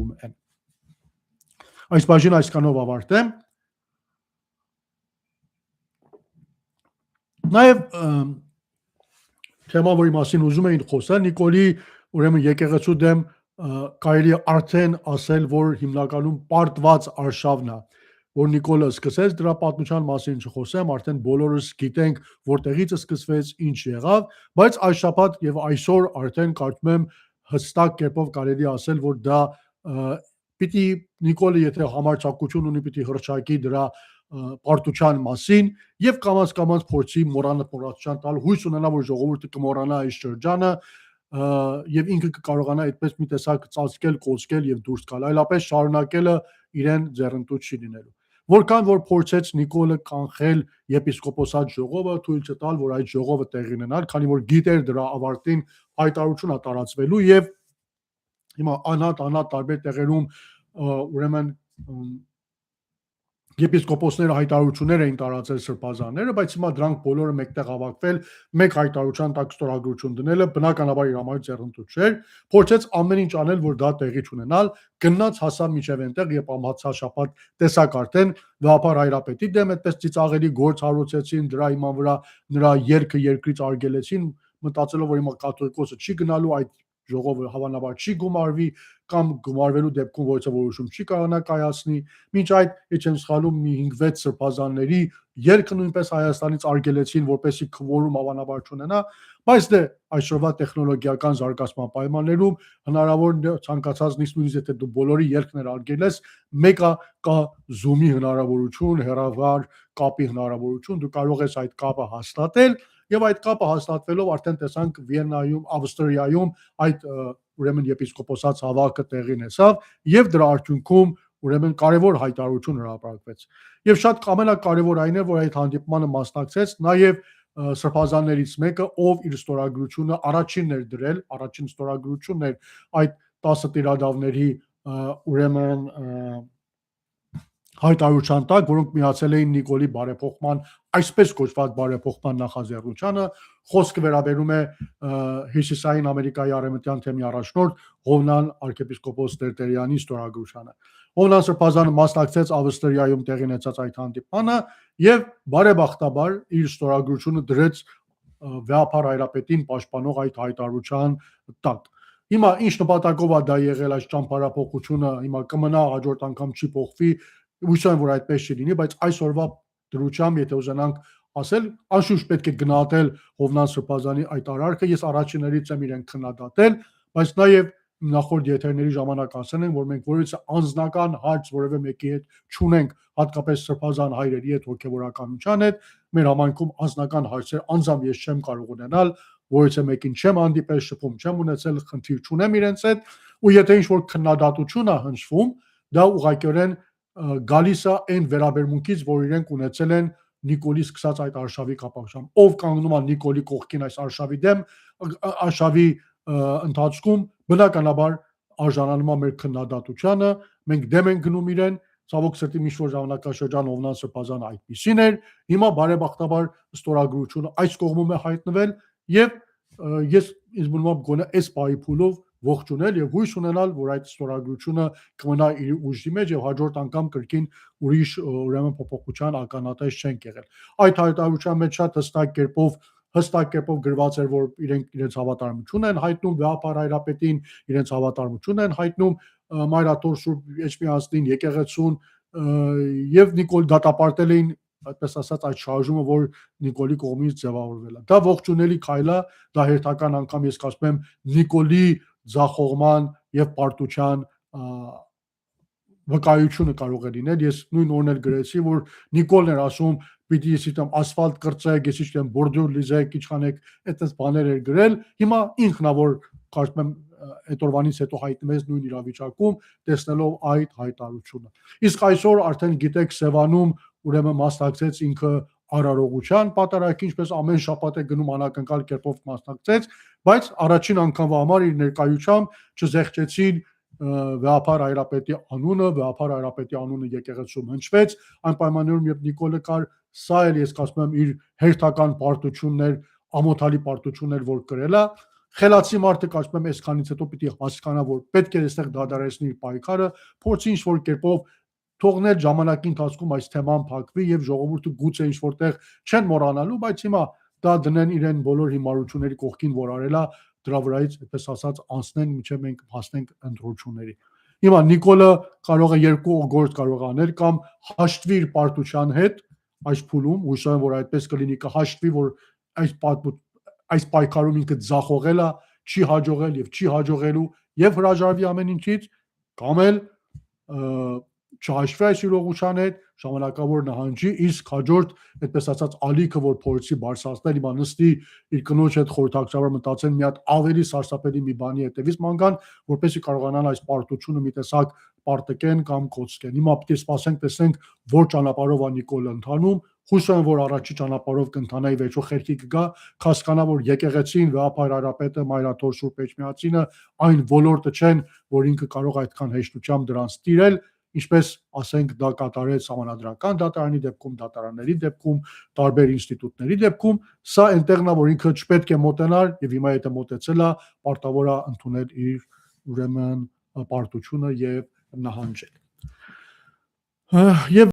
են։ Այս բաժին այսքանով ավարտեմ։ Նաև թեման, որի մասին ուզում էին խոսել, Նիկոլի ուրեմն եկեղեցու դեմ կարելի արդեն ասել, որ հիմնականում պարտված արշավն է, որ Նիկոլը սկսեց, դրա պատմության մասին չխոսեմ, արդեն բոլորս գիտենք, որտեղից սկսվեց, ինչ եղավ, բայց այս շաբաթ եւ այսօր արդեն կարծում եմ հստակ կերպով կարելի ասել, որ դա պիտի Նիկոլը եթե համարձակություն ունի, պիտի հռչակի դրա պարտության մասին եւ կամաց փորձի մոռանալության տալ, հույս ունենա, որ ժողովուրդը կմոռանա այս շրջանը եւ ինքը կկարողանա այդպես մի տեսակ ծածկել, կոծկել եւ դուրս գալ, այլապես շարունակելը իրեն ձեռնտու չի լինելու։ Որքան որ փորձեց Նիկոլը կանխել եպիսկոպոսատ ժողովը, թույլ չտալ, որ այդ ժողովը տեղի ունենար, քանի որ գիտեր դրա ավարտին հայտարարություն է տարածվելու եւ հիմա անհատ տարբեր տեղերում ուրեմն եպիսկոպոսները հայտարարություններ էին տարածել սրբազանները, բայց հիմա դրանք բոլորը մեկտեղ հավաքվել, մեկ հայտարարության տակ ստորագրություն դնելը բնականաբար իր համար ձեռնտու չէր, փորձեց ամեն ինչ անել, որ դա տեղի չունենալ, գնաց հասավ միջև այնտեղ, երբ ամացաշապատ տեսակ արդեն Վեհապար Հայրապետի դեմ այդպես ծիծաղելի գործ հարուցեցին, դրա իման վրա նրա երգը երկրից արգելեցին, մտածելով, որ հիմա կաթողիկոսը չի գնալու, այդ ժողովը հավանաբար չի գումարվի կամ գումարվելու դեպքում որևէ որոշում չի կարողանա կայացնի, մինչ այդ չեմ սխալվում մի 5-6 սրբազանների երգը նույնպես Հայաստանից արգելեցին, որպեսզի քվորում հավանաբար չունենա, բայց դե այսօրվա տեխնոլոգիական զարգացման պայմաններում հնարավոր ցանկացած նույնիսկ եթե դու բոլորի երգներ արգելես, մեկը կա Zoom-ի հնարավորություն, հեռավար կապի հնարավորություն, դու կարող ես այդ կապը հաստատել եւ այդ կապը հաստատվելով արդեն տեսանք Վիեննայում, Ավստրիայում այդ ուրեմն եպիսկոպոսած հավաքը տեղի ունեցավ եւ դրա արդյունքում ուրեմն կարևոր հայտարարություն հրապարակվեց։ Եւ շատ ամենակարևոր այն է, որ այդ հանդիպմանը մասնակցեց նաեւ սրբազաններից մեկը, ով իր ստորագրությունը առաջինն էր դրել, առաջին ստորագրությունն էր այդ 10 տիրադավների ուրեմն հայտարարության տակ, որոնք միացել էին Նիկոլի բարեփոխման, այսպես կոչված բարեփոխման նախաձեռնությանը, խոսքը վերաբերում է Հյուսիսային Ամերիկայի արևմտյան թեմի առաջնորդ Հովնան arczepiskopos Տերտերյանի ստորագրությանը։ Հովնան սրբազանը մասնակցեց Ավստրիայում տեղի ունեցած այդ հանդիպմանը եւ բարեբախտաբար իր ստորագրությունը դրեց Վեհապար Հայրապետին պաշտպանող այդ հայտարարության տակ։ Հիմա ինչ նպատակով է դա եղել այս ճամփարափոխությունը, հիմա կմնա հաջորդ անգամ չի փոխվի, հույս եմ, որ այդպես չի լինի, բայց այսօրվա դրությամբ, եթե ուզենանք ասել, անշուշտ պետք է գնահատել Հովնան սրբազանի այդ արարքը, ես առաջիններից եմ իրեն քննադատել, բայց նաև նախորդ եթերների ժամանակ ասել են, որ մենք որևէ անձնական հարց որևէ մեկի հետ չունենք, հատկապես սրբազան հայրերի հետ, հոգևորականության հետ, մեր համայնքում անձնական հարցեր անձամբ ես չեմ կարող ունենալ, որևէ մեկին չեմ հանդիպել, շփում չեմ ունեցել, խնդիր չունեմ իրենց հետ, ու եթե ինչ-որ քննադատություն է հնչվում, դա ուղղակիորեն գալիս է այն վերաբերմունքից, որ իրենք ունեցել են Նիկոլի սկսած այդ արշավի կապակցությամբ, ով կանգնում է Նիկոլի կողքին այս արշավի դեմ, արշավի ընթացքում բնականաբար արժանանում է մեր քննադատությանը, մենք դեմ ենք գնում իրեն, ցավոք սրտի միշտ որ ժամանակաշրջան Հովնան սրբազանը այդպիսին էր, հիմա բարեբախտաբար ստորագրությունը այս կողմում է հայտնվել եւ ես ինձ մնում է գոնե այս պահի փուլով ողջունել եւ հույս ունենալ, որ այդ ստորագրությունը կմնա իր ուժի մեջ եւ հաջորդ անգամ կրկին ուրիշ ուրեմն փոփոխության ականատես չենք եղել։ Այդ հայտարարության մեջ շատ հստակ կերպով գրված էր, որ իրենց հավատարմություն են հայտնում Վեհապար Հայրապետին, իրենց հավատարմություն են հայտնում Մայրաթոր Սուրբ Էջմիածնին, եկեղեցուն եւ Նիկոլ դատապարտել էին այդպես ասած այդ շարժումը, որ Նիկոլի կողմից ձևավորվել է։ Դա ողջունելի քայլ է, դա հերթական անգամ ես ասում եմ Նիկոլի ձախողման եւ պարտության վկայությունը կարող է լինել։ Ես նույն օրն էլ գրեցի, որ Նիկոլն էր ասում, պիտի ես իմ ասֆալտ կրծեք, ես իմ բորդյուր լիզեք, իշխանեք, այդպես բաներ էր գրել։ Հիմա ինքն է որ կարծում եմ այդ օրվանից հետո հայտնվեց նույն իրավիճակում, տեսնելով այդ հայտարարությունը։ Իսկ այսօր արդեն գիտեք Սևանում ուրեմն մասնակցեց ինքը արարողության պատարագի, ինչպես ամեն շաբաթ է գնում անակնկալ կերպով մասնակցեց, բայց առաջին անգամվա համար իր ներկայությամբ չզեղչեցին Վեհապար Հայրապետի անունը, Վեհապար Հայրապետի անունը եկեղեցում հնչվեց, այն պայմաններում երբ Նիկոլը կար, սա էլ ես ասում եմ իր հերթական պարտություններ, ամոթալի պարտություններ, որ կրել է, խելացի մարդը կարծում եմ այսքանից հետո պիտի հասկանա, որ պետք է այստեղ դադարեցնի իր պայքարը, փորձի ինչ-որ կերպով թողնել ժամանակի ընթացքում այս թեման փակվի եւ ժողովուրդը գուցե ինչ-որտեղ չեն մոռանալու, բայց հիմա դա դնեն իրեն բոլոր հիմարությունների կողքին, որ արելա, դրա վրայից, այդպես ասած, անցնեն մինչև մենք հասնենք ընտրությունների։ Հիմա Նիկոլը կարող է երկու գործ կարող անել, կամ հաշտվի իր պարտության հետ այս փուլում, հույսով եմ, որ այդպես կլինի, կհաշտվի, որ այս պայքարում ինքը ձախողել է, չի հաջողել եւ չի հաջողելու եւ հրաժարվի ամեն ինչից, կամ էլ չհաշվի այս իրողության հետ, ժամանակավոր նահանջի, իսկ հաջորդ, այդպես ասած, ալիքը, որ փորձի բարձրացնել, հիմա նստի իր կնոջ հետ խորհրդակցաբար մտածեն մի հատ ավելի սարսափելի մի բանի հետևից մանգան, որպեսզի կարողանան այս պարտությունը մի տեսակ պարտկեն կամ կոծկեն։ Հիմա պետք է սպասենք, տեսնենք, որ ճանապարհով է Նիկոլը ընթանում, հույսով եմ, որ առաջի ճանապարհով կընթանա եւ վերջո խելքի կգա, հասկանա, որ եկեղեցին, վեհապար Հայրապետը, Մայրաթոր Սուրբ Էջմիածինը այն ոլորտը չեն, որ ինքը կարող այդքան հեշտությամբ դրանց տիրել, ինչպես ասենք դա կատարեց Սահմանադրական դատարանի դեպքում, դատարանների դեպքում, տարբեր ինստիտուտների դեպքում, սա այնտեղն է, որ ինքը չպետք է մոտենար եւ հիմա եթե մոտեցել է, պարտավոր է ընդունել իր ուրեմն պարտությունը եւ նահանջել։ Եվ